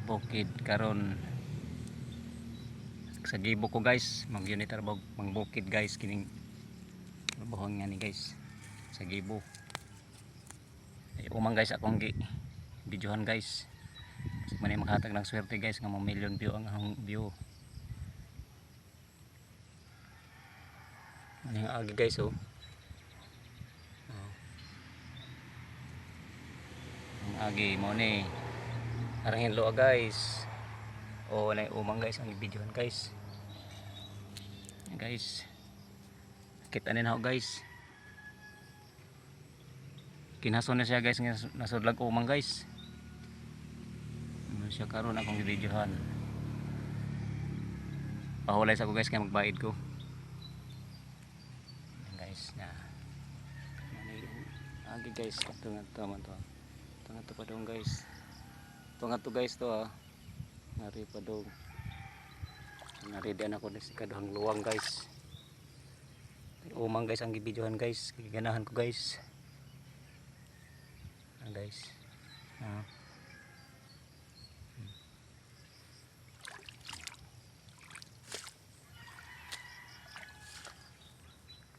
bukid karon sa gibo ko guys, mag-unitar bukid guys kining buhang nga ni guys sa gibo. Umang guys akong videohan guys. Manay makahatag ng swerte guys nga 1 million view ang akong view. Ano yung agi guys oh. Ang agi mo ni arangin lo guys. Oh, na umang guys ang videohan guys. Guys. Kita na ako guys. Kinaso na siya guys nga nasudlag umang guys. Ano siya karon akong videohan. Pahulay sa ko guys kaya magbayad ko. Yan guys na. Agi guys tunga to man to. Tunga to pa dong guys. Tunga to guys to ah. Nari pa dong. Nari din ako sa kaduhang luwang guys. Umang guys ang gibidyohan guys. Ganahan ko guys. Guys.